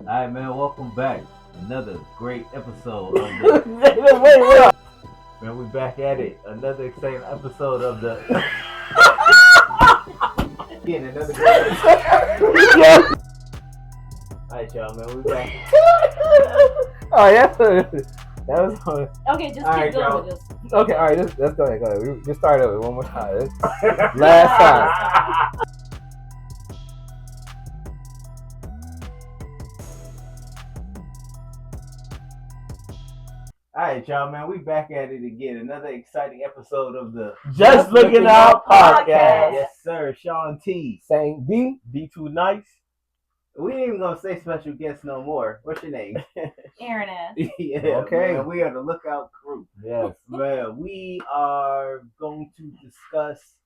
Alright, man, welcome back. Another great episode of the. Wait. Man, we back at it. Another exciting episode of the. Again, another great. Yes. Alright, y'all, man, we back. Oh yeah, that was Okay, just All right, keep going y'all. with this. okay. All right, let's go ahead. We just start over one more time. Last time. Alright, y'all, man, we back at it again. Another exciting episode of the. Just looking out podcast. Yes, sir. Sean T. Saying D2 Nice. We ain't even gonna say special guest no more. What's your name? Aaron S. Yeah, Okay. man, we are the Lookout Crew. Yes. Man, we are going to discuss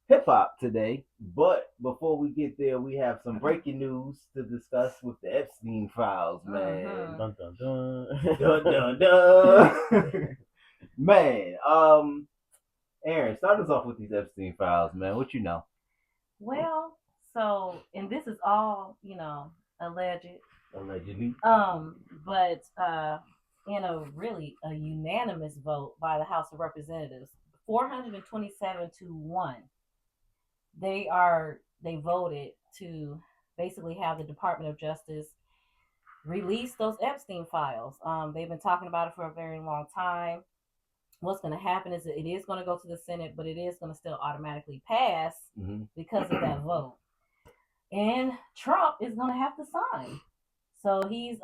hip hop today, but before we get there, we have some breaking news to discuss with the Epstein Files, man. Mhm. Dun dun dun. Dun, dun, dun. Man, Aaron, start us off with these Epstein Files, man. What you know? Well, so, and this is all, alleged. Allegedly. But in a unanimous vote by the House of Representatives, 427-1, they voted to basically have the Department of Justice release those Epstein files. They've been talking about it for a very long time. What's going to happen is that it is going to go to the Senate, but it is going to still automatically pass because of that vote. And Trump is going to have to sign. So he's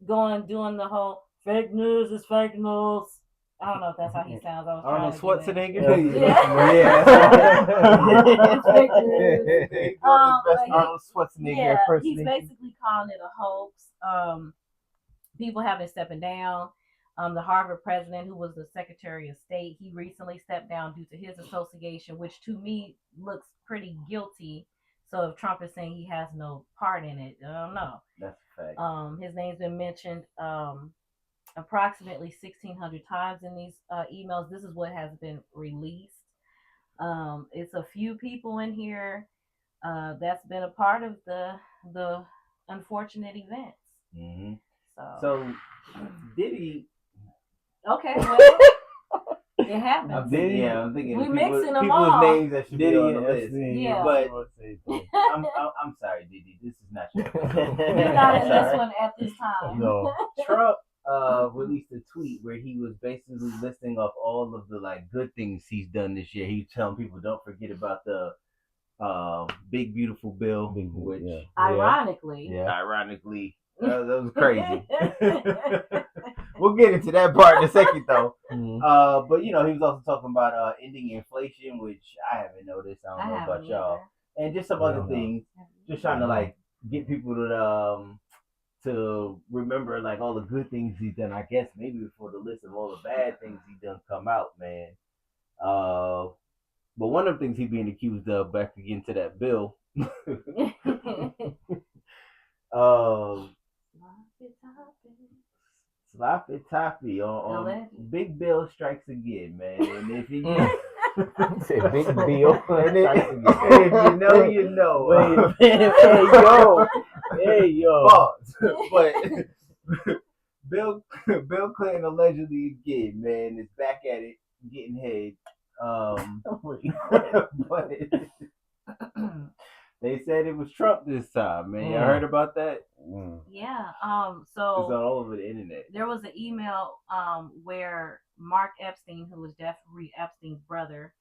doing the whole fake news is fake news. I don't know if that's how he sounds. I was Arnold trying to do it. Schwarzenegger. Yeah. It's fake news. Arnold Schwarzenegger Yeah, he's impersonation. basically calling it a hoax. People have been stepping down. The Harvard president, who was the Secretary of State, he recently stepped down due to his association, which to me looks pretty guilty. So if Trump is saying he has no part in it, I don't know. That's a fact. His name's been mentioned approximately 1,600 times in these emails. This is what has been released. It's a few people in here that's been a part of the unfortunate events. Mm-hmm. So Diddy. okay, well, it happens. I'm thinking We of mixing them people's all. names that should Diddy be on the and list. Epstein. Yeah. But I'm sorry, Diddy. This is not your. You're not in this one at this time. No. Trump released a tweet where he was basically listing off all of the good things he's done this year. He's telling people don't forget about the big beautiful bill, which Ironically. ironically that was crazy. We'll get into that part in a second though. But he was also talking about ending inflation, which I haven't noticed. I don't know about y'all. And just some other things. Just trying to get people to remember all the good things he's done. I guess maybe before the list of all the bad things he's done come out, man. But one of the things he's being accused of, back again to that bill. Sloppy toppy on Big Bill strikes again, man. And if he Say Big Bill. and if you know, you know. Wait a minute. Hey yo. Pause. But Bill Clinton allegedly again, man, is back at it, getting head. But they said it was Trump this time, man. You heard about that? Yeah. It's So all over the internet. there was an email where Mark Epstein, who was Jeffrey Epstein's brother,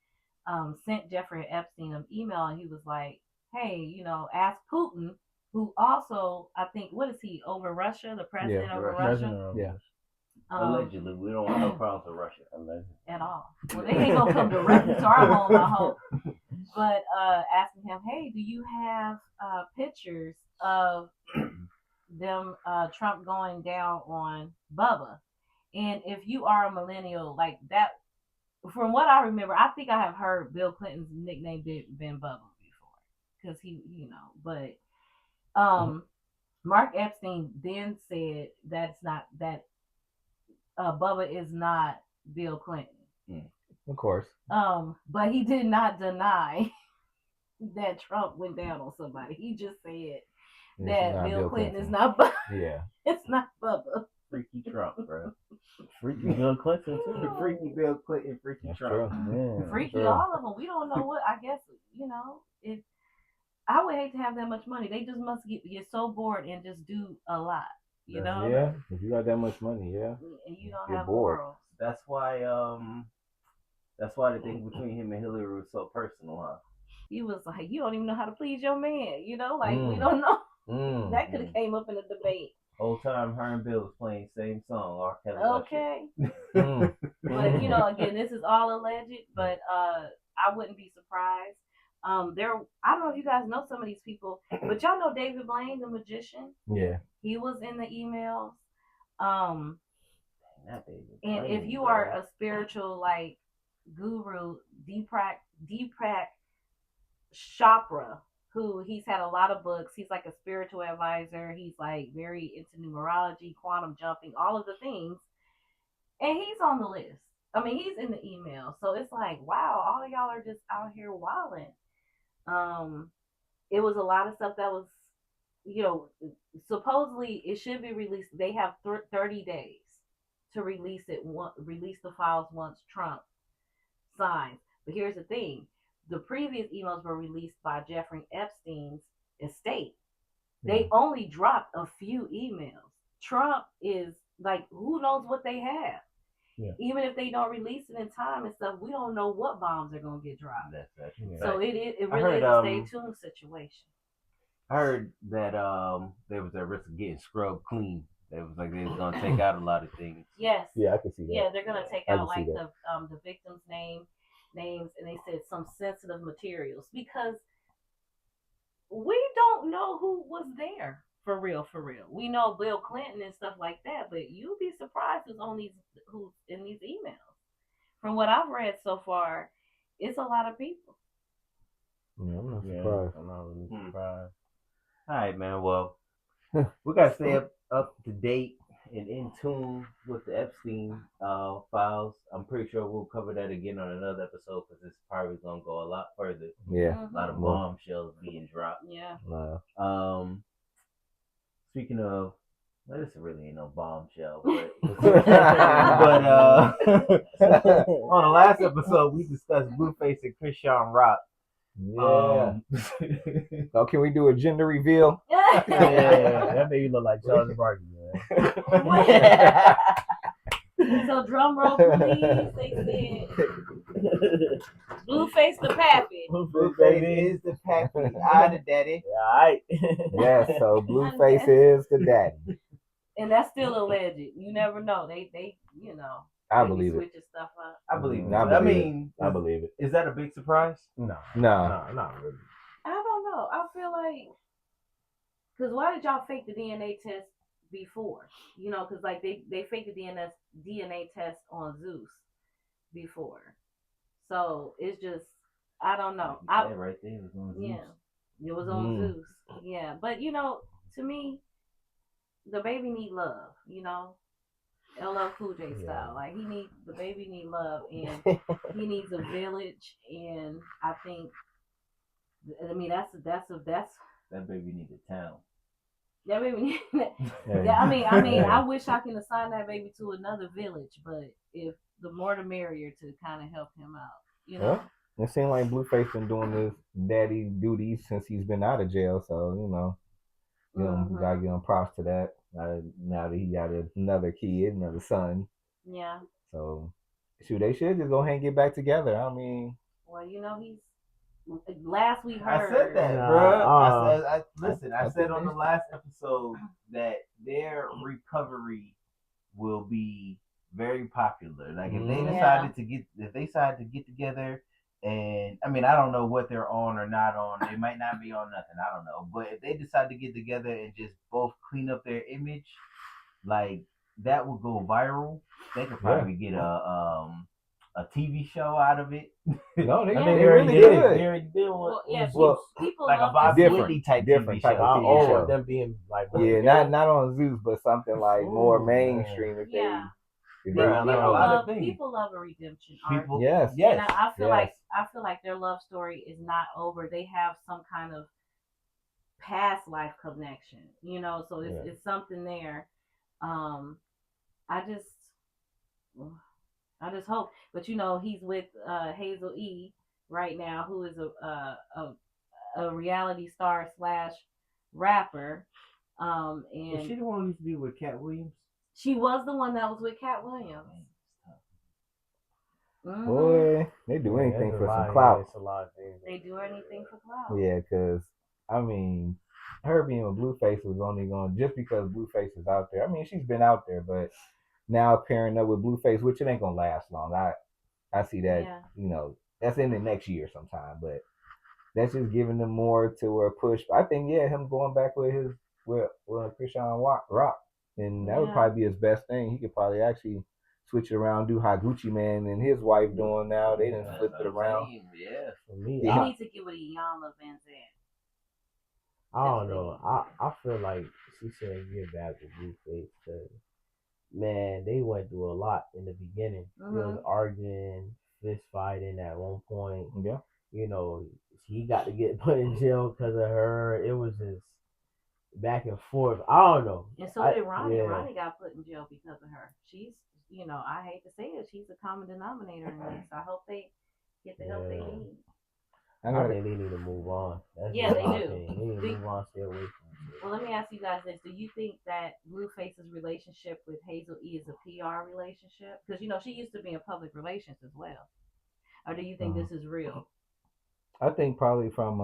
sent Jeffrey Epstein an email, and he was like, "Hey, ask Putin, who also, I think, what is he, over Russia, the president over Russia?" Yeah. Allegedly, we don't want no problems with Russia. Allegedly. At all. Well, they ain't gonna come directly to our home, I hope. But asking him, hey, do you have pictures of them, Trump going down on Bubba? And if you are a millennial like that, from what I remember, I think I have heard Bill Clinton's nickname been Bubba before, because he, but Mark Epstein then said that's not that Bubba is not Bill Clinton. Of course. But he did not deny that Trump went down on somebody. He just said that Bill Clinton is not. Yeah. It's not Bubba. Freaky Trump, bro. Freaky Bill Clinton too. Freaky Bill Clinton, freaky That's Trump. true. Yeah. Freaky, true. all of them. We don't know what. I guess if I would hate to have that much money. They just must get so bored and just do a lot. You know? Yeah. If you got that much money, yeah. And you don't Get have bored. morals. That's why the thing between him and Hillary was so personal, huh? He was like, you don't even know how to please your man. We don't know. That could have came up in a debate. Whole time her and Bill was playing same song, R. Kelly. Okay. But again, this is all alleged, but I wouldn't be surprised. I don't know if you guys know some of these people, but y'all know David Blaine, the magician. Yeah. He was in the emails. That And if you are a spiritual guru, Deepak Chopra, who he's had a lot of books. He's like a spiritual advisor. He's like very into numerology, quantum jumping, all of the things. And he's on the list. I mean, he's in the email. So it's like, wow, all of y'all are just out here wilding. It was a lot of stuff that was, supposedly it should be released. They have 30 days to release the files once Trump signs. But here's the thing. The previous emails were released by Jeffrey Epstein's estate. They only dropped a few emails. Trump is like, who knows what they have? Yeah. Even if they don't release it in time and stuff, we don't know what bombs are going to get dropped. That's so it really is a stay tuned situation. I heard that there was a risk of getting scrubbed clean. It was like they was going to take out a lot of things. Yes. Yeah, I can see that. Yeah, they're going to take out the victims' names, and they said some sensitive materials because we don't know who was there for real. We know Bill Clinton and stuff like that, but you'd be surprised who's in these emails. From what I've read so far, it's a lot of people. Yeah, I'm not surprised. I'm not really surprised. All right, man. Well, we got to stay up to date and in tune with the Epstein files. I'm pretty sure we'll cover that again on another episode because it's probably going to go a lot further. Yeah. A lot of bombshells being dropped. Yeah. Speaking of, this really ain't no bombshell, but on the last episode we discussed Face and Chrisean Rock. Yeah. So can we do a gender reveal? Yeah, that made you look like Charles Barkley, man. So drum roll, please. They said Blueface the pappy. Blueface is the pappy. I the daddy. Yeah, all right. Yeah, so Blueface is the daddy. And that's still alleged. You never know. They I believe it. Switching stuff up. I believe it. I believe it. Is that a big surprise? No, not really. I don't know. I feel like, because why did y'all fake the DNA test before? Because they faked the DNA test on Zeus before. So it's just, I don't know. Right there was on Zeus. Yeah, it was on Zeus. Yeah, but to me, the baby need love. LL Cool J style. Like the baby need love, and he needs a village. And I think, that's that baby needs a town. That baby. Yeah, I wish I can assign that baby to another village, but if the more the merrier to kind of help him out. Well, it seems like Blueface been doing this daddy duties since he's been out of jail, so gotta give him props to that. Now that he got another kid, another son. Yeah. So, they should just go ahead and get back together. I mean. Well, he's. Last we heard. I said that, bro. I said on the last episode that their recovery will be very popular. Like if they decided to get together, and I don't know what they're on or not on. They might not be on nothing. I don't know. But if they decide to get together and just both clean up their image, like that would go viral. They could probably get a TV show out of it. No, they really did. They already did one. People like a Bob Whitney type different TV type show. of TV show. Them being like not on Zeus, but something like more mainstream. People love a redemption arc. Yes. And I feel like their love story is not over. They have some kind of past life connection, you know. So it's something there. I just hope, but you know, he's with Hazel E right now, who is a reality star slash rapper. And is she the one who used to be with Cat Williams? She was the one that was with Cat Williams. Mm-hmm. Boy, they do anything for some clout. It's a lot of things. They do anything for clout. Yeah, because I mean, her being with Blueface was only going just because Blueface is out there. I mean, she's been out there, but now pairing up with Blueface, which it ain't gonna last long. I see that, you know, that's in the next year sometime, but that's just giving them more to a push. I think, him going back with Chrisean Rock, and that would probably be his best thing. He could probably actually switch it around, do how Gucci Man and his wife doing now. They didn't flip it around. Yeah. For me, they need to get with Iyanla Vanzant. I don't know. I feel like she shouldn't get back with Blueface because, man, they went through a lot in the beginning. They was arguing, fist fighting at one point. Yeah. You know, he got to get put in jail because of her. It was just back and forth. I don't know. And so did Ronnie. Yeah. Ronnie got put in jail because of her. She's, you know, I hate to say it, she's a common denominator in this. I hope they get the help they need. I think they need to move on. That's they do. They need to move on, stay away from it. Well, let me ask you guys this. Do you think that Blueface's relationship with Hazel E is a PR relationship? Because, you know, she used to be in public relations as well. Or do you think this is real? I think probably from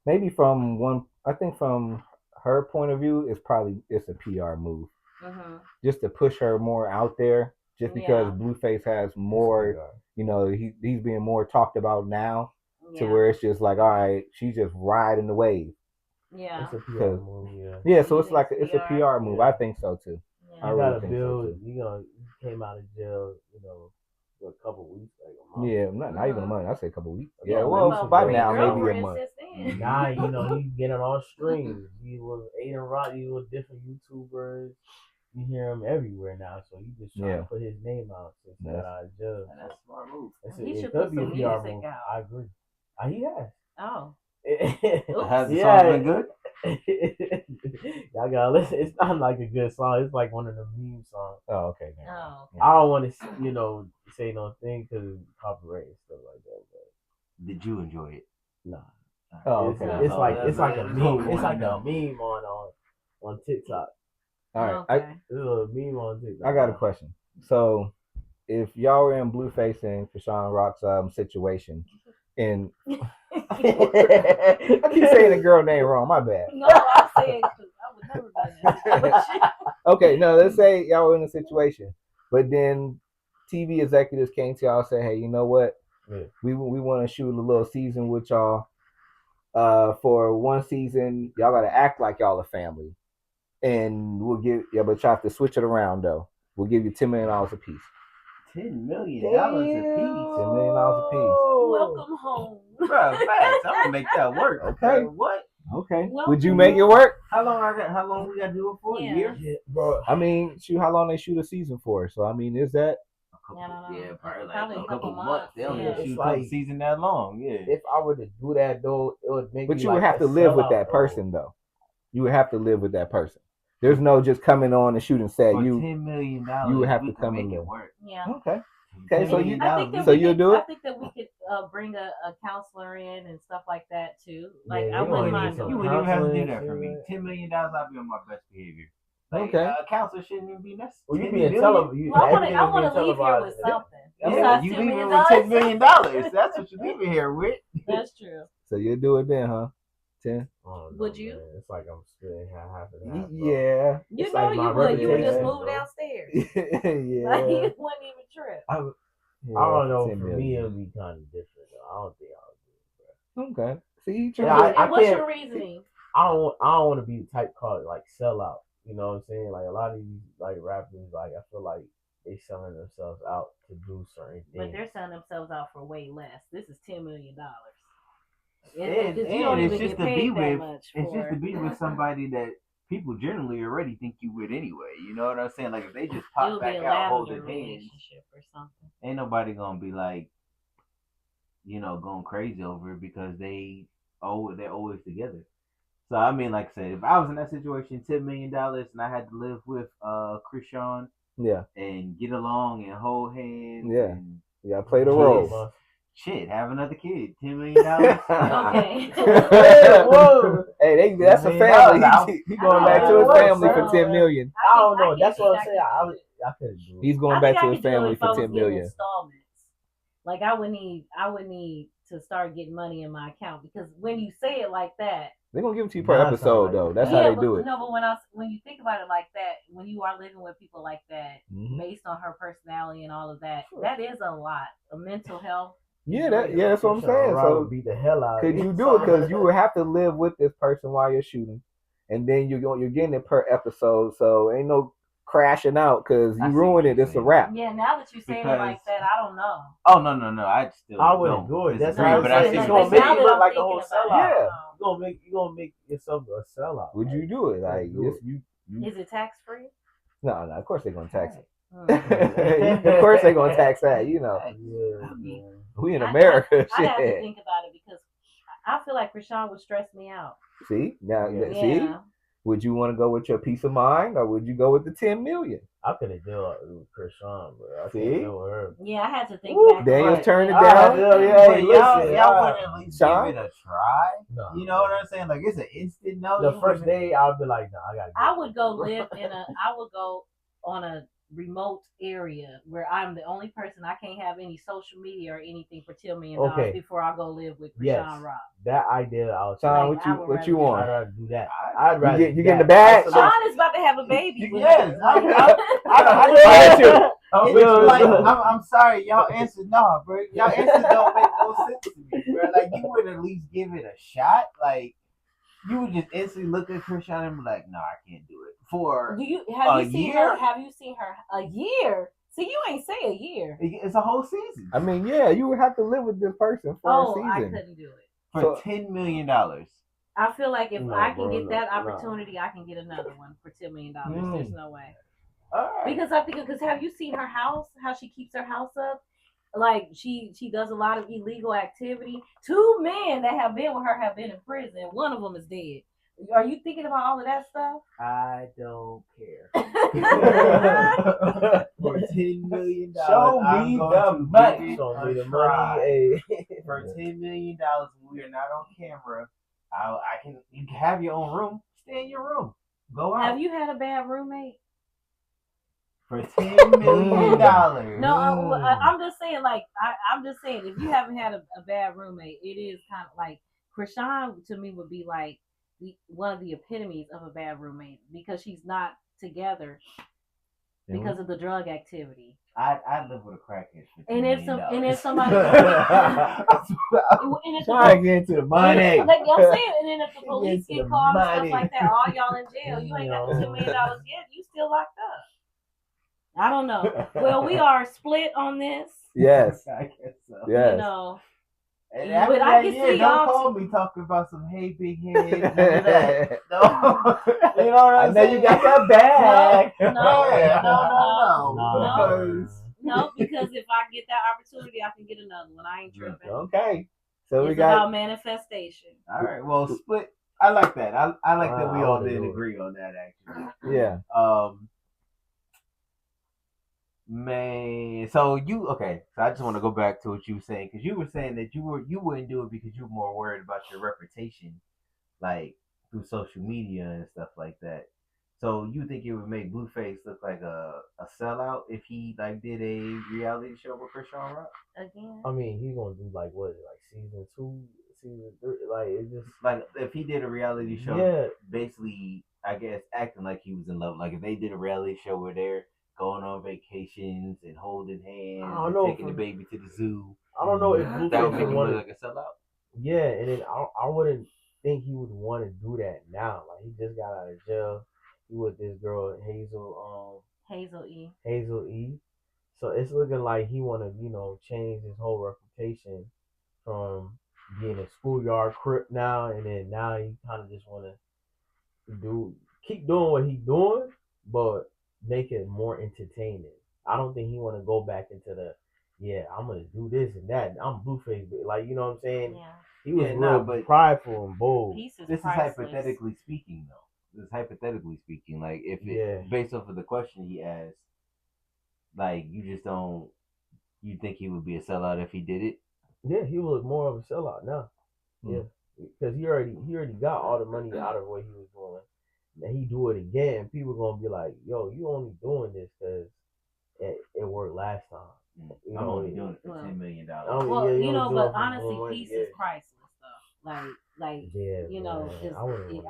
I think from her point of view, it's a PR move. Just to push her more out there, just because Blueface has more, you know, he's being more talked about now, to where it's just like, all right, she's just riding the wave. Yeah, it's a PR move. Yeah, so it's like it's a PR move. I think so too. I really think so too. You know, you came out of jail, you know, for a couple weeks, like a month. Yeah, not even a month. I say a couple weeks. Yeah, well, by now maybe a month. Nah, you know, you get it on streams. You was Aiden Rock, you was different YouTubers. You hear him everywhere now, so you just trying to put his name out since he got out of jail. That's a smart move. He should put some music out. I agree. He has. Oh. Has the song been good? Y'all gotta listen. It's not like a good song. It's like one of the meme songs. Oh, okay. Oh. I don't want to, you know, say no thing because of copyright and stuff like that. But did you enjoy it? Nah. Oh, okay. It's like a meme. It's like a meme on TikTok. All right. This is a meme on TikTok. I got a question. So, if y'all were in Blueface and Chrisean Rock's situation, and I keep saying the girl name wrong. My bad. No, I said I would never be in that situation. Okay, no, let's say y'all were in a situation, but then TV executives came to y'all and said, "Hey, you know what? Yeah. We want to shoot a little season with y'all. For one season, y'all got to act like y'all a family, and we'll give but try to switch it around though. We'll give you $10 million a piece. $10 million a piece. $10 million a piece. Welcome home. Bro, facts. I'm gonna make that work. Okay. What? Okay. Would you make it work? How long we gotta do it for? Yeah. A year? Yeah, bro. I mean, how long they shoot a season for? So I mean, is that probably a couple months. They don't even shoot a season that long. Yeah. If I were to do that though, it would make. But you would have to live with that person though. You would have to live with that person. There's no just coming on and shooting set. For $10 million, you would have to come and live. Work. Yeah. Okay. Okay. So you'll do it. I think that we could bring a counselor in and stuff like that too. Like Yeah, I wouldn't mind You doing wouldn't even have to do counseling, that for me. $10 million, I'll be on my best behavior. Like, okay. A counselor shouldn't even be necessary. Well, you being televised. I want to leave here with something. Yeah, you leaving with $10 million. That's what you're leaving here with. That's true. So you'll do it then, huh? 10. Would you? Man. It's like I'm spending half and half. Yeah. You It's know like you would. You would just move downstairs. Yeah. Like you wouldn't even trip. I don't know. For me, it'll be kind of different. Though. I don't think I'll do it, bro. Okay. See, what's your reasoning? I don't want to be the type called like sellout. You know what I'm saying? Like a lot of these like rappers, like I feel like they selling themselves out to do certain things. But they're selling themselves out for way less. This is $10 million. And it's just to be with. It's just to be with somebody that people generally already think you with anyway. You know what I'm saying? Like if they just pop back out holding hands, or something. Ain't nobody gonna be like, you know, going crazy over it because they they're always together. So I mean, like I said, if I was in that situation, $10 million, and I had to live with Chrisean, Yeah. and get along and hold hands, Yeah. and Yeah, play the kids, role. shit, have another kid, $10 million. Okay. Whoa. Hey, that's a family. He going back to his family for 10 million. I don't know. That's what I'm saying. I couldn't do it. He's going back to his family for 10 million. Installments. Like I would need to start getting money in my account, because when you say it like that, they're gonna give it to you per episode though. That's how they do it. No, but when you think about it like that, when you are living with people like that, based on her personality and all of that, that is a lot of mental health. Yeah, that's what I'm saying. So beat the hell out. Could you do it? Because you would have to live with this person while you're shooting, and then you're getting it per episode. So ain't no crashing out because you ruin it. It's a wrap. Yeah, now that you're saying it like that, I don't know. Oh no, I wouldn't do it. That's how but I it's gonna make you look like a whole sellout. Yeah, you gonna make yourself a sellout. Would you do it? Like you? Is it tax free? No. Of course they're gonna tax it. Of course they're gonna tax that. You know. Yeah, we in America. I have to think about it because I feel like Chrisean would stress me out. See now, see. Would you want to go with your peace of mind, or would you go with the 10 million? I couldn't deal with Chrisean, but I can't deal with her. Yeah, I had to think back. Daniel's turning it down. Y'all wouldn't at least give it a try. No. You know what I'm saying? Like it's an instant no. The first day, I'll be like, no, I gotta. I would go on a remote area where I'm the only person. I can't have any social media or anything for $10 million before I go live with Chrisean Rock. That idea, Sean, what you want? I'd rather do that. I'd rather you get in the bag. Sean is about to have a baby. Yes, I'm sorry, y'all answered no, bro. Y'all answers don't make no sense to me, bro. Like you would at least give it a shot. Like you would just instantly look at Chrisean and be like, no, I can't do it. Have you seen her a year? See, you ain't say a year. It's a whole season. I mean, yeah, you would have to live with this person for a season. I couldn't do it. For $10 million. I feel like if I can get that opportunity, I can get another one for $10 million. There's no way. All right. Because have you seen her house? How she keeps her house up? Like she does a lot of illegal activity. 2 men that have been with her have been in prison. One of them is dead. Are you thinking about all of that stuff? I don't care. For $10 million, show me the money. Show me the money. For $10 million, we are not on camera. You can have your own room. Stay in your room. Go out. Have you had a bad roommate? For $10 million. No, I'm just saying. Like I'm just saying, if you haven't had a bad roommate, it is kind of like Chrisean to me would be like one of the epitomes of a bad roommate because she's not together because of the drug activity. I live with a crackhead. And if somebody trying to get into the money. Like I'm saying, and then if the police get called and stuff like that, all y'all in jail, you ain't got the $10 million yet, you still locked up. I don't know. Well, we are split on this. Yes. I guess so. Yes. You know. And after that year, don't call me talking about some hey big head. None of that. No. You know what I'm saying? You got that bag. No, because if I get that opportunity, I can get another one. I ain't tripping. Okay. So it's about manifestation. All right. Well, split. I like that. I like that we all didn't agree on that actually. Yeah. Man, so I just want to go back to what you were saying, because you were saying that you wouldn't do it because you were more worried about your reputation, like through social media and stuff like that. So you think it would make Blueface look like a sellout if he like did a reality show with Chrisean Rock? Again? I mean, he's gonna do like season 2, season 3, like it just like if he did a reality show, basically I guess acting like he was in love. Like if they did a reality show where they're going on vacations and holding hands and taking the baby to the zoo. I don't know if Blueface that would make him look like a sellout. Yeah, and then I wouldn't think he would want to do that now. Like he just got out of jail. He with this girl Hazel E. So it's looking like he want to change his whole reputation from being a schoolyard crip now, and then now he kind of just want to keep doing what he's doing, but make it more entertaining. I don't think he want to go back into I'm gonna do this and that. I'm Blueface, like you know what I'm saying? Yeah. He was real prideful and bold. This is hypothetically speaking, though. This is hypothetically speaking. Like, if it based off of the question he asked, like, you just don't. You think he would be a sellout if he did it? Yeah, he was more of a sellout now. Yeah, because he already got all the money out of what he was doing. And he do it again, people gonna be like, "Yo, you only doing this because it worked last time." I'm only doing it for $10 million. Well, you know, but honestly, peace is priceless, though. Like, you know,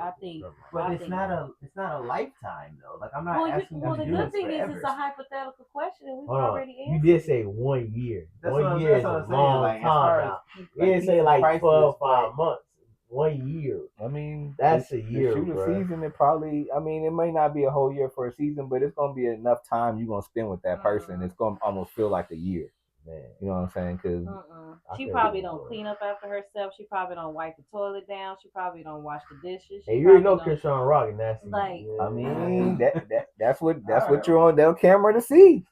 I think. But it's not a lifetime though. Like, I'm not asking you to do this forever. Well, the good thing is it's a hypothetical question, and we've already answered. You did say 1 year. 1 year is a long time. You didn't say like 12, 5 months. 1 year. I mean, that's a year. Shoot a season, it probably. I mean, it may not be a whole year for a season, but it's gonna be enough time you're gonna spend with that person. It's gonna almost feel like a year. Man, you know what I'm saying? Because she probably don't clean up after herself. She probably don't wipe the toilet down. She probably don't wash the dishes. Hey, you already know Chrisean Rock, and that's like. I mean, that's what you're on their camera to see.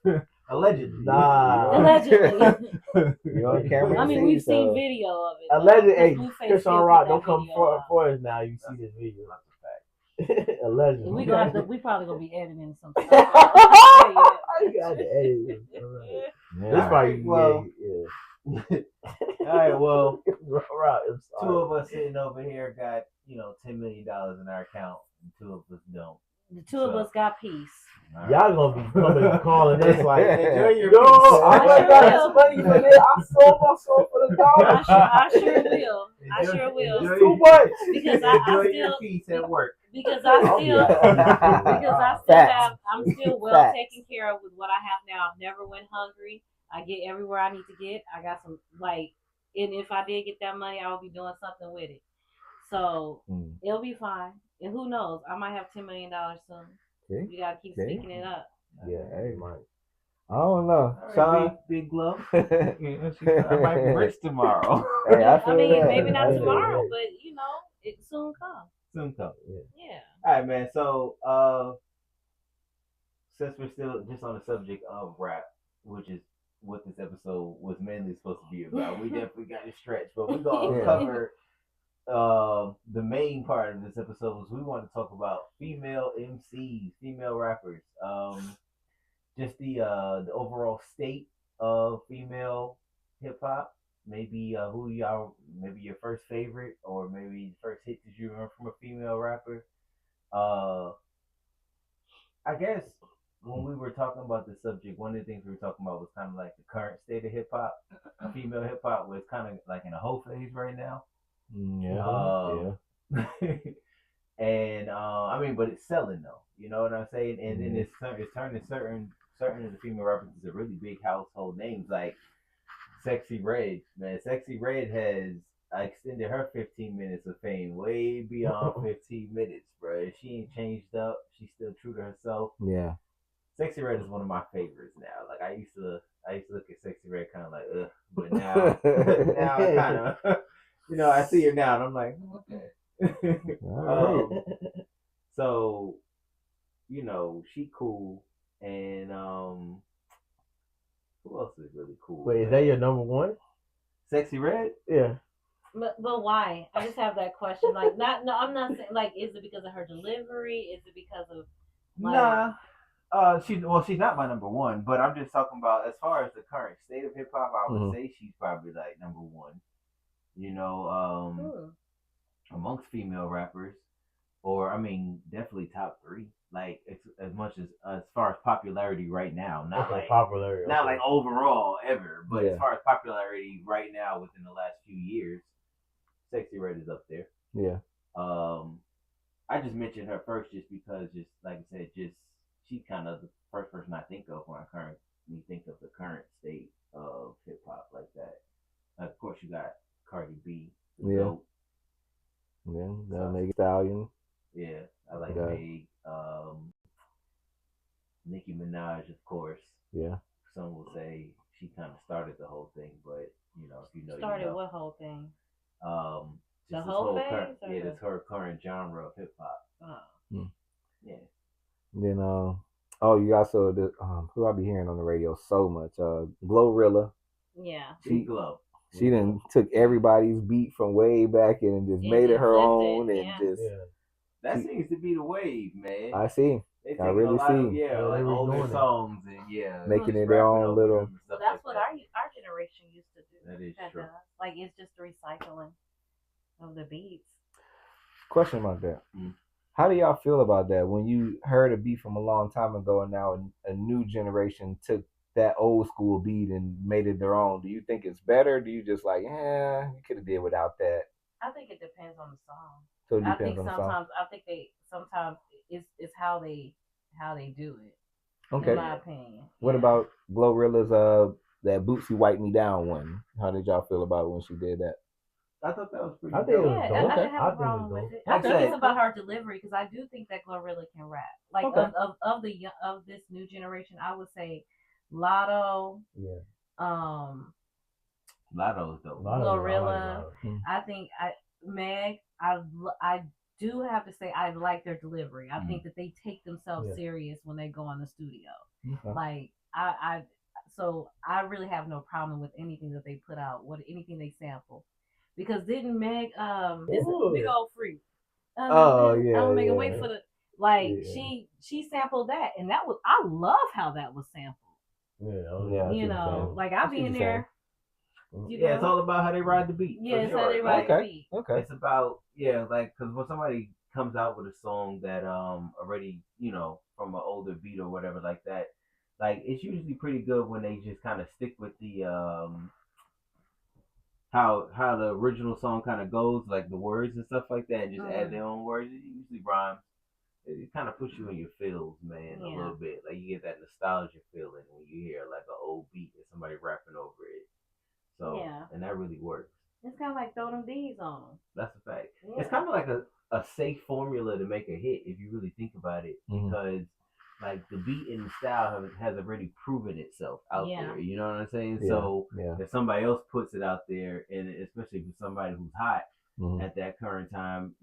Allegedly. Allegedly. You're on camera. I mean, we've seen video of it. Allegedly, hey, Chrisean Rock, don't come for us now. You see this video. Allegedly. We probably gonna be editing some stuff. You got to edit. That's probably All right, well, two of us sitting over here got $10 million in our account, and two of us don't. The two of us got peace. Right. Y'all gonna be coming calling us like, enjoy your yo, peace. I got some money for this. I sold my soul for the dollar. I sure will. I sure will. It's too much. Because enjoy your peace at work. Because I'm still well taken care of with what I have now. I've never went hungry. I get everywhere I need to get. I got some and if I did get that money, I would be doing something with it. So it'll be fine. And who knows? I might have $10 million soon. Okay. You gotta keep speaking it up. Yeah, hey, Mike. I don't know. Right, big glove. I might be rich tomorrow. Hey, I mean, maybe not tomorrow, but it soon comes. Soon comes. Yeah. All right, man. So, since we're still just on the subject of rap, which is what this episode was mainly supposed to be about, we definitely got to stretch, but we're gonna cover the main part of this episode was we want to talk about female MCs, female rappers, just the overall state of female hip hop. Maybe maybe your first favorite, or maybe the first hit that you remember from a female rapper. I guess when we were talking about this subject, one of the things we were talking about was kind of like the current state of hip hop. Female hip hop was kind of like in a whole phase right now. Yeah. And I mean, but it's selling though. You know what I'm saying? And it's turning certain of the female rappers into really big household names like Sexy Red. Man, Sexy Red has extended her 15 minutes of fame way beyond 15 minutes, bro. She ain't changed up. She's still true to herself. Yeah. Sexy Red is one of my favorites now. Like I used to look at Sexy Red kind of like ugh, but now I kind of I see her now and I'm like okay. So she cool, and who else is really cool? Wait, is that your number one? Sexy Red? Yeah. But why? I just have that question. Like, I'm not saying like, is it because of her delivery? Is it because of nah? She's not my number one, but I'm just talking about as far as the current state of hip hop. I would say she's probably like number one. Amongst female rappers, or I mean, definitely top three. Like it's as much as far as popularity right now, not like popularity, not like overall ever, but as far as popularity right now within the last few years, Sexy Red is up there. Yeah. I just mentioned her first just because, just like I said, she's kind of the first person I think of when I think of the current state of hip hop like that. Of course, you got Cardi B. Dope. Yeah, Megan Stallion. Yeah, I like Meg. Nicki Minaj, of course. Yeah. Some will say she kind of started the whole thing, but if you know, started what whole thing? The whole phase. That's her current genre of hip hop. Yeah. Then you also who I be hearing on the radio so much, Glorilla. Yeah. She Glow. She done took everybody's beat from way back and just made it her own and just. That seems to be the wave, man. I see. They I really see. like older songs and making it their own little. Well, that's what our generation used to do. That is true. Like it's just recycling of the beats. Question about that. How do y'all feel about that when you heard a beat from a long time ago and now a new generation took that old school beat and made it their own? Do you think it's better? Do you just like, you could have did without that? I think it depends on the song. So it depends on the song. I think sometimes it's how they do it. Okay. In my opinion. What about Glorilla's that Bootsy Wipe Me Down one? How did y'all feel about it when she did that? I thought that was pretty. I think it was dope. I didn't have a problem with it. I think it's about her delivery because I do think that Glorilla can rap. Like of this new generation, I would say Lotto. Yeah. Lotto's dope. Glorilla. I think Meg. I do have to say I like their delivery. I think that they take themselves serious when they go in the studio. Like so I really have no problem with anything that they put out, anything they sample. Because didn't Meg this big old freak? I'm making wait for the she sampled that and that was I love how that was sampled. You know, like I'll be in there. It's all about how they ride the beat. Yeah, it's how they ride the beat. Okay. It's about like because when somebody comes out with a song that already from an older beat or whatever like that, like it's usually pretty good when they just kind of stick with the how the original song kind of goes, like the words and stuff like that, and just add their own words. It usually rhymes. It kind of puts you in your feels, man, a little bit. Like you get that nostalgia feeling when you hear like an old beat and somebody rapping over it. So and that really works. It's kind of like throw them D's on them. That's a fact. Yeah. It's kind of like a safe formula to make a hit if you really think about it, because like the beat and the style has already proven itself out there. You know what I'm saying? Yeah. So if somebody else puts it out there, and especially for somebody who's hot at that current time,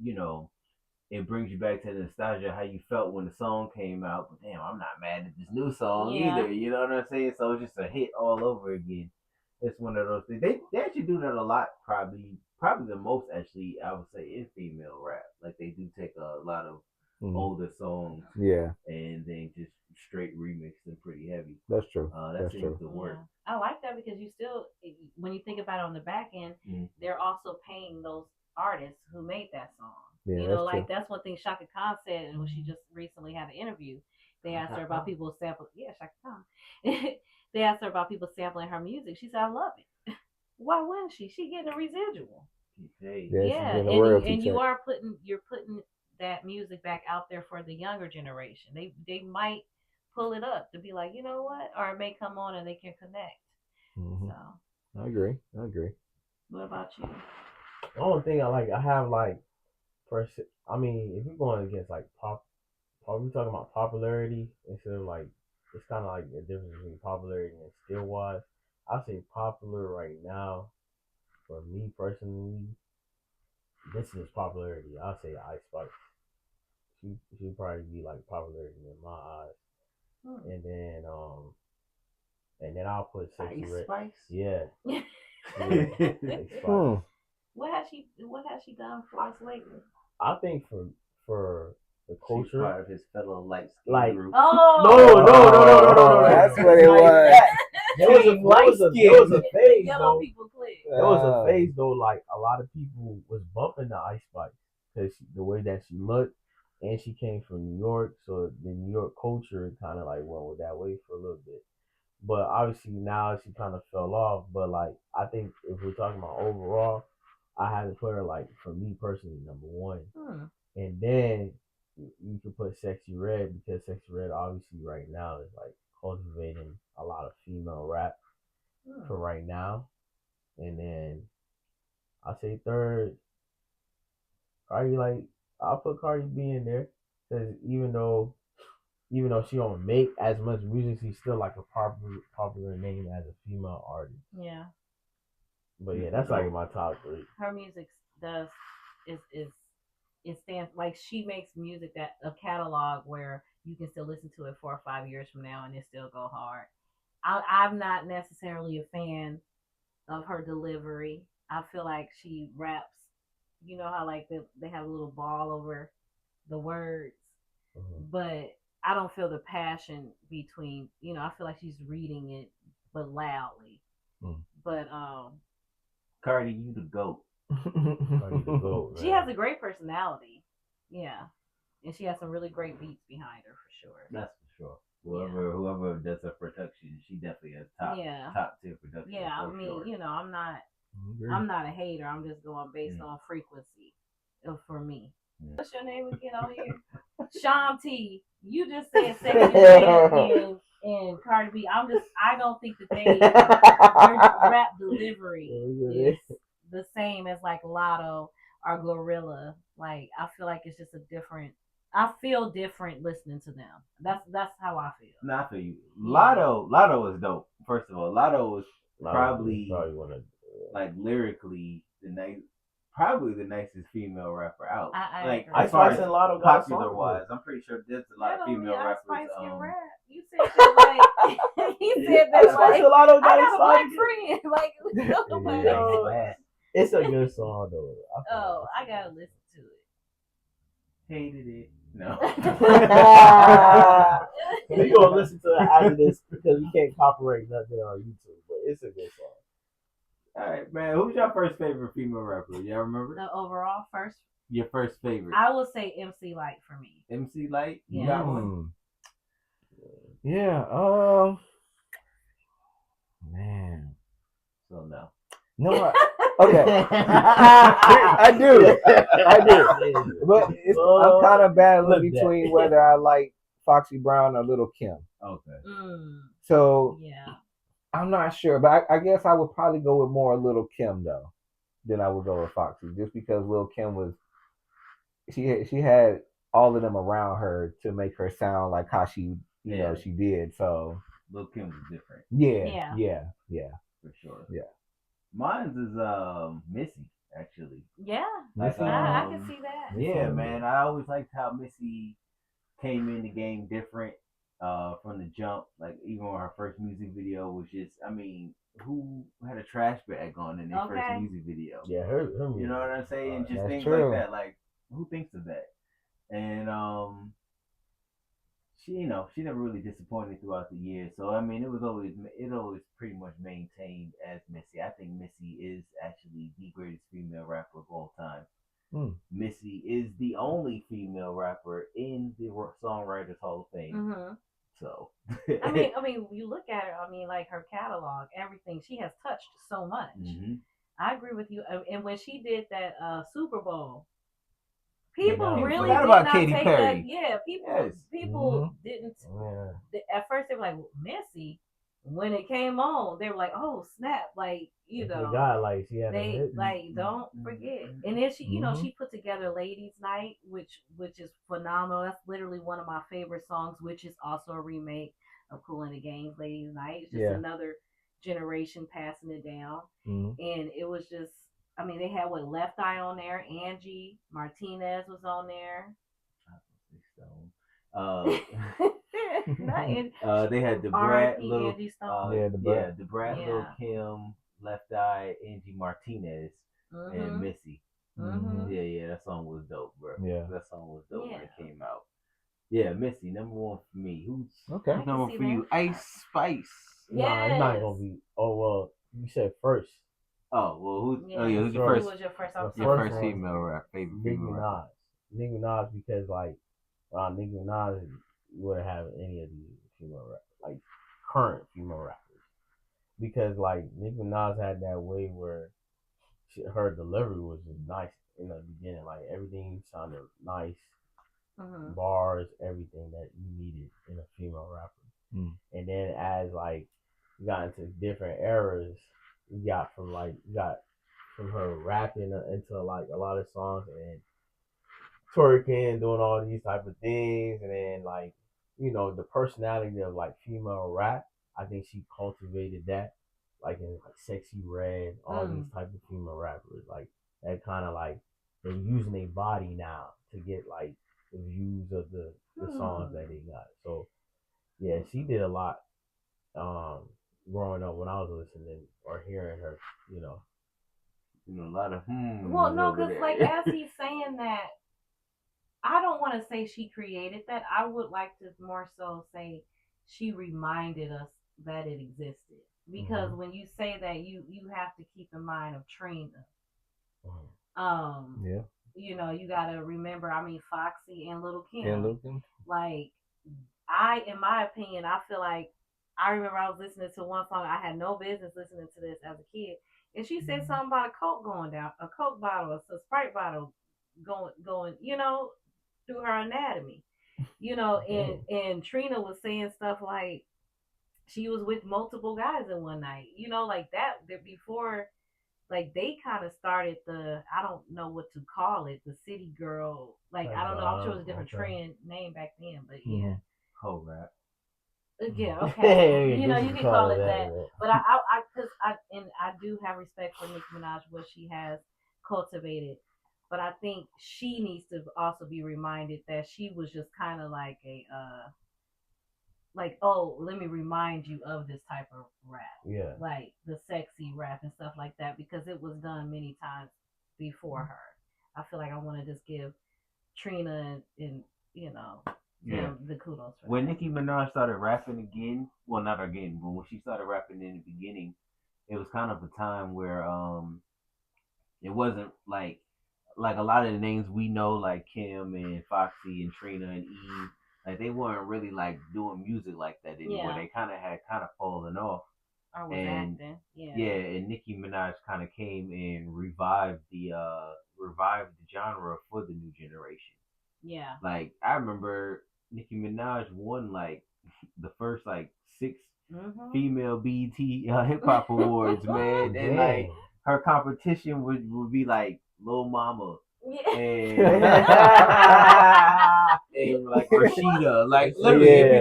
it brings you back to the nostalgia how you felt when the song came out. But damn, I'm not mad at this new song either. You know what I'm saying? So it's just a hit all over again. It's one of those things. They actually do that a lot, probably the most actually, I would say, in female rap. Like they do take a lot of older songs, and then just straight remix them pretty heavy. That's true. That seems to work. I like that because you still, when you think about it on the back end, they're also paying those artists who made that song. Yeah, that's one thing Shaka Khan said, and when she just recently had an interview, they asked her about people sampling. Yeah, Shaka Khan. They asked her about people sampling her music. She said, "I love it." Why wouldn't she? She getting a residual. And you're putting that music back out there for the younger generation. They might pull it up to be like, you know what, or it may come on and they can connect. So I agree. What about you? The only thing I have like, I mean, if you're going against like are we talking about popularity instead of like, it's kind of like the difference between popularity and skill wise. I say popular right now, for me personally, this is popularity. I'll say Ice Spice. She'd probably be like popularity in my eyes. And then I'll put Sexy Red. Spice? Yeah. Ice Spice. What has she done for us lately? I think for the culture. She's part of his fellow light skin group. No. That's what it was. There was a phase Yellow though. people click. There was a phase though, like a lot of people was bumping the Ice Spice because the way that she looked, and she came from New York, so the New York culture kind of like went with that way for a little bit. But obviously now she kind of fell off. But like I think if we're talking about overall, I had to put her like, for me personally, number one, and then you could put Sexy Red because Sexy Red obviously right now is like cultivating a lot of female rap for right now. And then I say third, I'll put Cardi B in there because even though she don't make as much music, she's still like a popular name as a female artist. Yeah. But yeah, that's like my top three. Her music it stands like she makes music that a catalog where you can still listen to it 4 or 5 years from now and it still go hard. I'm not necessarily a fan of her delivery. I feel like she raps. You know how like they have a little ball over the words, but I don't feel the passion between. I feel like she's reading it, but loudly. But Cardi, you the GOAT. She has a great personality. Yeah. And she has some really great beats behind her for sure. That's for sure. Whoever does her production, she definitely has top tier production. Yeah, I mean, sure. I'm not a hater. I'm just going based on frequency for me. What's your name again on here? Sean T. You just said second in Cardi B. I don't think that their rap delivery is the same as like Lotto or Glorilla. Like I feel like it's just a different. I feel different listening to them. That's how I feel. Nah, I feel you. Lotto is dope. First of all, Lotto is probably like lyrically probably the nicest female rapper out. I as far as popular wise, I'm pretty sure there's a lot of female rappers. You said that like he said that like I got a black friend. Like it's a good song though. I gotta listen to it. Hated it. No. We gonna listen to it after this because we can't copyright nothing on YouTube. But it's a good song. All right, man. Who's your first favorite female rapper? Y'all remember? The overall first. Your first favorite? I will say MC Lyte for me. MC Lyte? Yeah. You got one? Yeah. Man. So no. No. Okay. I do. But I'm kind of battling between whether I like Foxy Brown or Little Kim. Okay. So yeah. I'm not sure, but I guess I would probably go with more Little Kim though than I would go with Foxy, just because Little Kim was she had all of them around her to make her sound like how she know she did. So Little Kim was different. Yeah. For sure. Yeah. Mine's is Missy actually. Yeah. Missy. I can see that. Yeah, man. I always liked how Missy came in the game different. From the jump, like even when her first music video was just, I mean, who had a trash bag on in their first music video? Yeah, her you know what I'm saying? Just things true. like that. Like, who thinks of that? And she never really disappointed throughout the years. So I mean, it always pretty much maintained as Missy. I think Missy is actually the greatest female rapper of all time. Missy is the only female rapper in the Songwriters Hall of Fame. Mm-hmm. So I mean, you look at her. I mean, like her catalog, everything she has touched so much. Mm-hmm. I agree with you. And when she did that Super Bowl, people really did not about Katy take Perry. that. Yeah, people didn't. Yeah. At first, they were like Missy. When it came on, they were like, "Oh snap!" Like God, like she had they like don't forget. And then she, she put together Ladies Night, which is phenomenal. That's literally one of my favorite songs, which is also a remake of Kool and the Gang's Ladies Night. It's just another generation passing it down. And it was just, I mean, they had Left Eye on there. Angie Martinez was on there. They had the Brat, Little Lil Kim, Left Eye, Angie Martinez, and Missy. Yeah, that song was dope, bro. Yeah, that song was dope when it came out. Yeah, Missy, number one for me. Who's number one for you? Ice Spice. Nah, it's not gonna be. Oh well, you said first. Oh well, who's your first? Who was your first female rap? Favorite female rap? Nicki Minaj, because like, Nicki Minaj wouldn't have any of these female rappers, like current female rappers, because like Nicki Minaj had that way where her delivery was just nice in the beginning, like everything sounded nice, bars, everything that you needed in a female rapper. And then as like we got into different eras, we got from her rapping into like a lot of songs and twerking, doing all these type of things, and then like, the personality of like female rap, I think she cultivated that, like in like Sexy Red, all these type of female rappers, like that kind of like they're using their body now to get like the views of the songs that they got. So yeah, she did a lot. growing up when I was listening or hearing her, A lot of Well, no, over because there. like as he's saying that, I don't want to say she created that. I would like to more so say she reminded us that it existed. Because when you say that, you have to keep in mind of Trina. Yeah. You know, you got to remember. I mean, Foxy and Little Kim. And looking. Like, in my opinion, I feel like I remember I was listening to one song. I had no business listening to this as a kid, and she said something about a Coke going down, a Coke bottle, a Sprite bottle going, through her anatomy, and Trina was saying stuff like she was with multiple guys in one night, like that before. Like they kind of started I don't know what to call it, the city girl. Like I don't know. I'm sure it was a different trend name back then, but yeah. Whole rap. Yeah, okay. You you can call it that. Man. But I do have respect for Nicki Minaj, what she has cultivated. But I think she needs to also be reminded that she was just kind of like oh, let me remind you of this type of rap. Yeah. Like the sexy rap and stuff like that, because it was done many times before her. I feel like I want to just give Trina and the kudos for when that. Nicki Minaj started rapping again, well, not again, but when she started rapping in the beginning, it was kind of a time where it wasn't like a lot of the names we know, like Kim and Foxy and Trina and Eve, like they weren't really like doing music like that anymore. Yeah. They kind of fallen off. Or was acting. Yeah. Yeah, and Nicki Minaj kind of came and revived the genre for the new generation. Yeah. Like I remember Nicki Minaj won like the first like 6 female BET hip hop awards, man, and like her competition would be like Lil Mama. Yeah. And like Rashida, like literally, it'd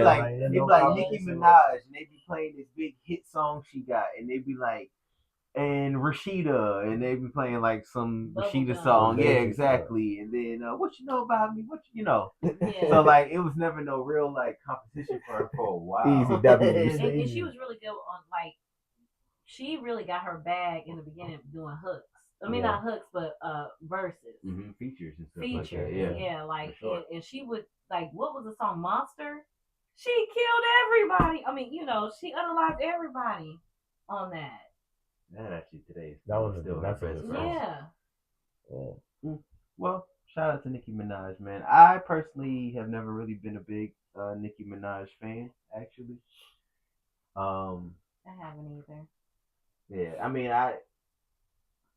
be like Nicki Minaj, and they'd be playing this big hit song she got, and they'd be like, and Rashida, and they'd be playing like some Rashida song, yeah, exactly. And then what you know about me? What you know? Yeah. So like, it was never no real like competition for her for a while. Easy W. And she was really good on like, she really got her bag in the beginning doing hooks. I mean, not hooks, but verses, features and stuff. Features, like that. yeah, like sure. and she would like, what was the song, Monster? She killed everybody. I mean, she unalived everybody on that. That actually today that was still that's her best song. Yeah. Well, shout out to Nicki Minaj, man. I personally have never really been a big Nicki Minaj fan, actually. I haven't either. Yeah, I mean,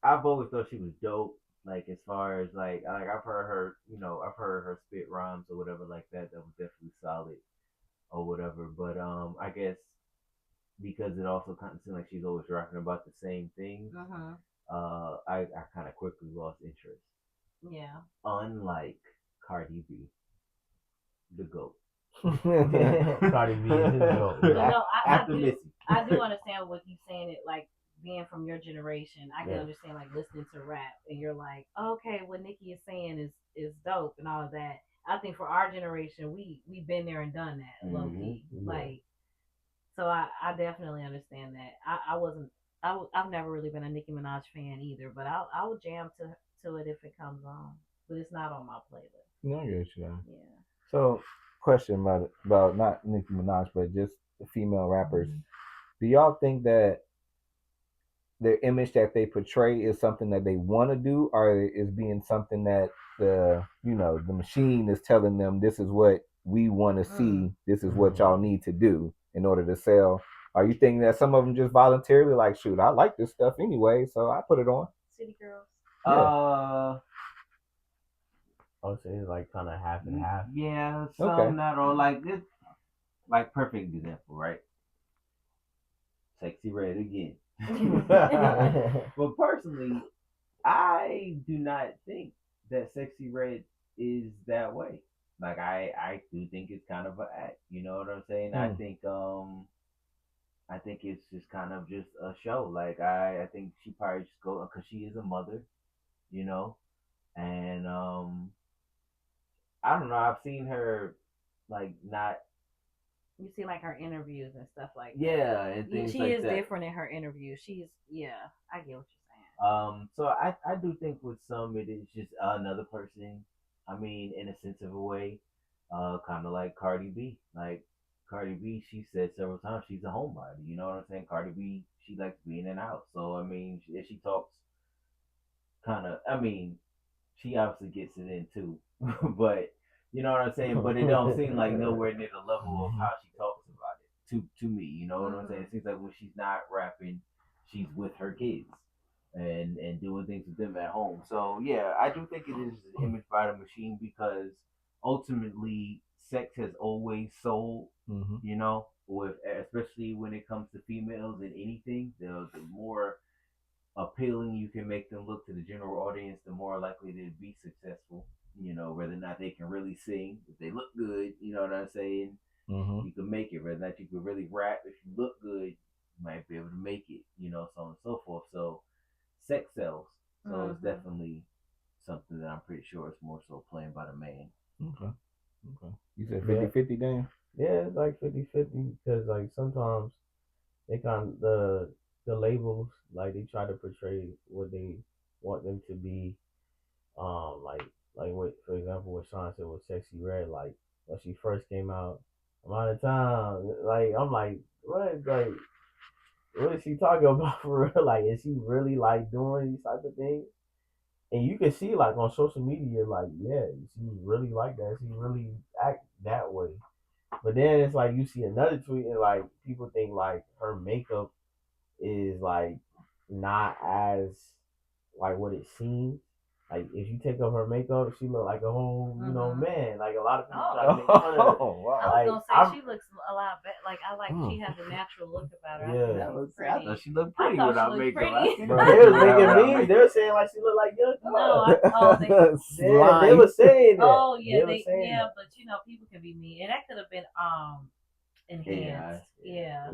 I've always thought she was dope. Like as far as like I've heard her, I've heard her spit rhymes or whatever like that. That was definitely solid or whatever. But I guess because it also kind of seemed like she's always rapping about the same thing. I kind of quickly lost interest. Yeah. Unlike Cardi B, the GOAT. Cardi B is the GOAT. No, After Missy. I do understand what you're saying. It like being from your generation, I can understand like listening to rap and you're like, okay, what Nicki is saying is dope and all of that. I think for our generation, we've been there and done that, low key. Like, so I definitely understand that. I've never really been a Nicki Minaj fan either, but I would jam to it if it comes on, but it's not on my playlist. No, I get you. Yeah. So, question about not Nicki Minaj, but just the female rappers. Do y'all think that their image that they portray is something that they want to do, or is being something that the machine is telling them this is what we want to see, this is what y'all need to do in order to sell? Are you thinking that some of them just voluntarily like, shoot, I like this stuff anyway, so I put it on? City Girls. Yeah. I would say it's like kind of half and half. Yeah, some not all. Like this, like perfect example, right? Sexy Red again. But personally, I do not think that Sexy Red is that way. Like I do think it's kind of an act. You know what I'm saying? I think it's just kind of just a show. Like I think she probably just go because she is a mother, and I don't know. I've seen her like not You see like her interviews and stuff like that. Yeah, and things she like is that. different in her interviews. I get what you're saying. So I do think with some it is just another person. I mean, in a sense of a way, kind of like Cardi B. Like Cardi B, she said several times she's a homebody. You know what I'm saying? Cardi B, she likes being in and out. So I mean, she talks kind of. I mean, she obviously gets it in too, but you know what I'm saying. But it don't seem like nowhere near the level of how she talks about it to me. You know what I'm saying? It seems like when she's not rapping, she's with her kids and doing things with them at home. So yeah, I do think it is an image by the machine because ultimately sex has always sold. You know, with especially when it comes to females in anything, the more appealing you can make them look to the general audience, the more likely they'd be successful. You know, whether or not they can really sing, if they look good, you know what I'm saying. You can make it. Whether or not you can really rap, if you look good, you might be able to make it. You know, so on and so forth. So sex sells. So it's definitely something that I'm pretty sure it's more so playing by the man. Okay. You said 50-50, Dan? Yeah, it's like 50-50 because like sometimes they kind of the labels like they try to portray what they want them to be. Like what, for example, what Sean said with Sexy Red, like when she first came out, I'm out of time. Like I'm like, what is she talking about for real? Like, is she really like doing these type of things? And you can see like on social media, like, yeah, she really like that. She really act that way. But then it's like you see another tweet and like people think like her makeup is like not as like what it seems. Like if you take off her makeup, she look like a whole man. Like a lot of people try to make fun of her. Oh wow! I was gonna say she looks a lot better. Like I like she has a natural look about her. Yeah, I thought she looked pretty without makeup. Bro, they was making memes. They were saying like she looked like Young Thug. They were saying that. Oh yeah, but you know people can be mean, and that could have been enhanced. Yeah.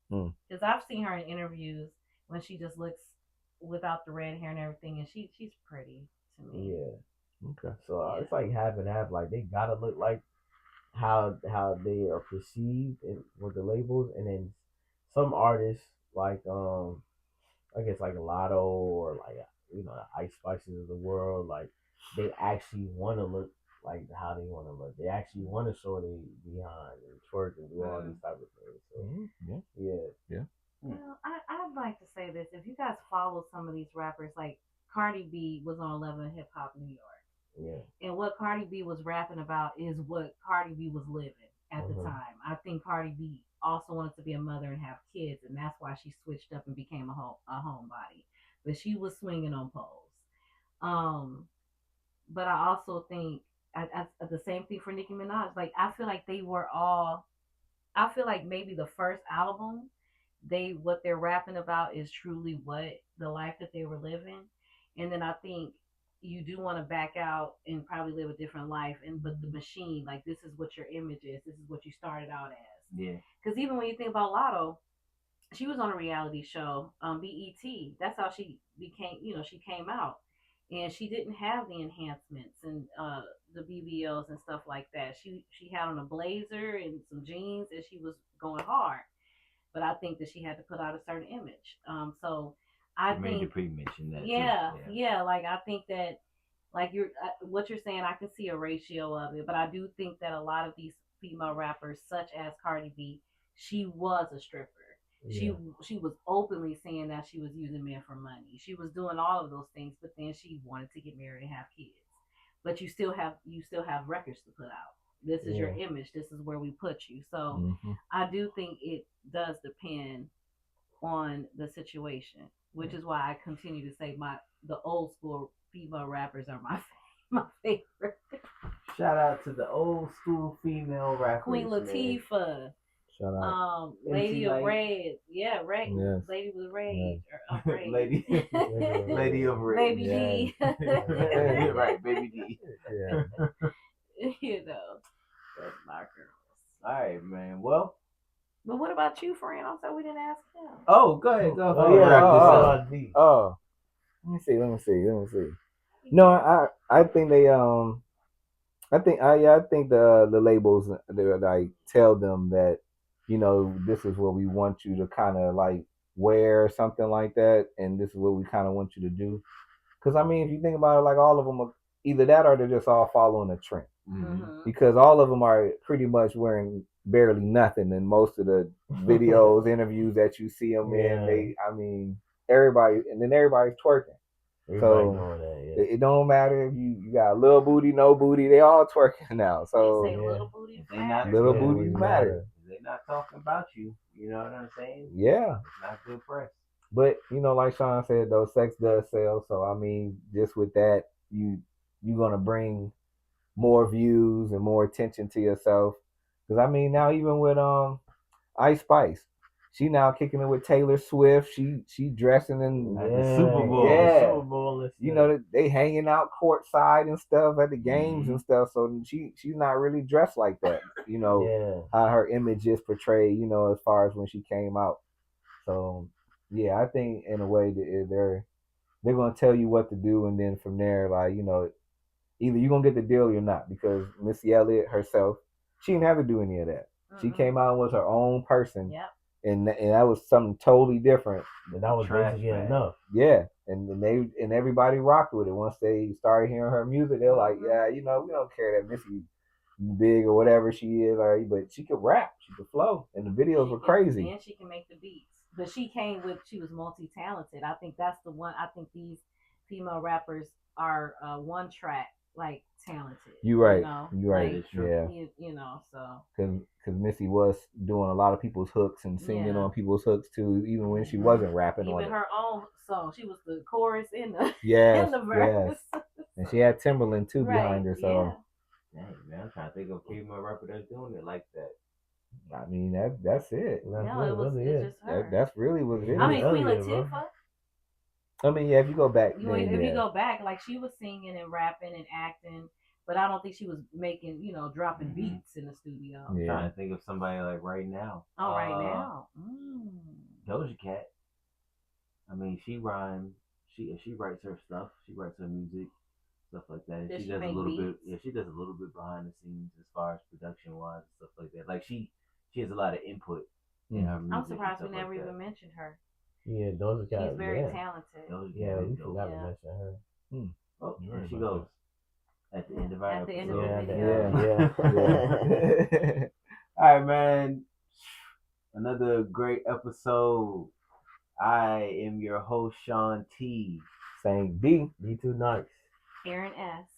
Because I've seen her in interviews when she just looks without the red hair and everything, and she's pretty to me. Yeah. Okay. So it's like half and half. Like they gotta look like how they are perceived with the labels, and then some artists like I guess like Lotto or like the Ice Spices of the world, like they actually want to look like how they want to look. They actually want to show they behind and twerk and do all these type of things. So yeah. Well, I'd like to say this: if you guys follow some of these rappers, like Cardi B was on 11 Hip Hop New York. Yeah. And what Cardi B was rapping about is what Cardi B was living at the time. I think Cardi B also wanted to be a mother and have kids, and that's why she switched up and became a homebody. But she was swinging on poles. But I also think the same thing for Nicki Minaj. Like I feel like they were all. I feel like maybe the first album, what they're rapping about is truly what the life that they were living, and then I think you do want to back out and probably live a different life, but the machine, like this is what your image is, this is what you started out as. Yeah. Because even when you think about Lotto, she was on a reality show, BET. That's how she became. She came out, and she didn't have the enhancements and the BBLs and stuff like that. She had on a blazer and some jeans, and she was going hard. But I think that she had to put out a certain image. So I think pre-mention that. Yeah. Like I think that, like what you're saying, I can see a ratio of it, but I do think that a lot of these female rappers, such as Cardi B, she was a stripper. Yeah. She was openly saying that she was using men for money. She was doing all of those things, but then she wanted to get married and have kids. But you still have records to put out. This is your image. This is where we put you. So I do think it does depend on the situation, which is why I continue to say the old school female rappers are my favorite. Shout out to the old school female rappers. Queen Latifah. Man. Shout out. Lady of Red. Yeah, Red. Yes. Lady with Red. Yes. Lady of Red. Baby D. Right, Baby D. Yeah. That's my girls. All right, man. Well. But what about you, friend? I'm sorry we didn't ask him. Oh, go ahead. Go ahead. Let me see. No, I think they I think the labels, they're like, tell them that, this is what we want you to kind of like wear or something like that, and this is what we kind of want you to do. Because I mean, if you think about it, like all of them are either that or they're just all following a trend. Because all of them are pretty much wearing barely nothing in most of the videos, interviews that you see them in. Everybody's twerking. It don't matter if you got a little booty, no booty, they all twerking now. So they say little booties matter. Little booties matter. They're not talking about you. You know what I'm saying? Yeah. It's not good press. But like Sean said, though, sex does sell. So I mean, just with that, you're gonna bring more views and more attention to yourself. Because I mean, now even with Ice Spice, she now kicking it with Taylor Swift. She dressing in the Super Bowl. Yeah. Super Bowl. They hanging out courtside and stuff at the games and stuff. So she's not really dressed like that. How her image is portrayed. As far as when she came out. So yeah, I think in a way that they're gonna tell you what to do, and then from there, like either you're gonna get the deal or you're not, because Missy Elliott herself, she didn't have to do any of that. She came out and was her own person. Yep. And that was something totally different. And that was basically enough. Yeah. And everybody rocked with it. Once they started hearing her music, they're like, yeah, we don't care that Missy big or whatever she is, but she could rap, she could flow, and the videos were crazy. And she can make the beats. But she was multi-talented. I think that's the one. I think these female rappers are one track like talented. You're right. You're right. Like, yeah. So because Missy was doing a lot of people's hooks and singing on people's hooks too, even when she wasn't rapping on it. Even her own song, she was the chorus in the in the verse. Yes. And she had Timberland too behind her. So dang, man, I'm trying to think of a female rapper that's doing it like that. I mean, that's it. It's just her. That's really what it is. I mean, Queen Latifah. I mean, yeah, if you go back, you go back, like she was singing and rapping and acting, but I don't think she was making, dropping beats in the studio. I'm trying to think of somebody like right now. Oh, right now. Doja Cat. I mean, she rhymes. She writes her stuff. She writes her music, stuff like that. Does she does a make little beats? bit. Yeah, she does a little bit behind the scenes as far as production wise and stuff like that. Like she has a lot of input in her music. I'm surprised we never even mentioned her. Yeah, Doja Cat. She's very talented. We forgot to mention her. Oh, there she goes. At the end of our At the end of episode. the video. Yeah. All right, man. Another great episode. I am your host, Sean T. Saying B. B2 Nice. Aaron S.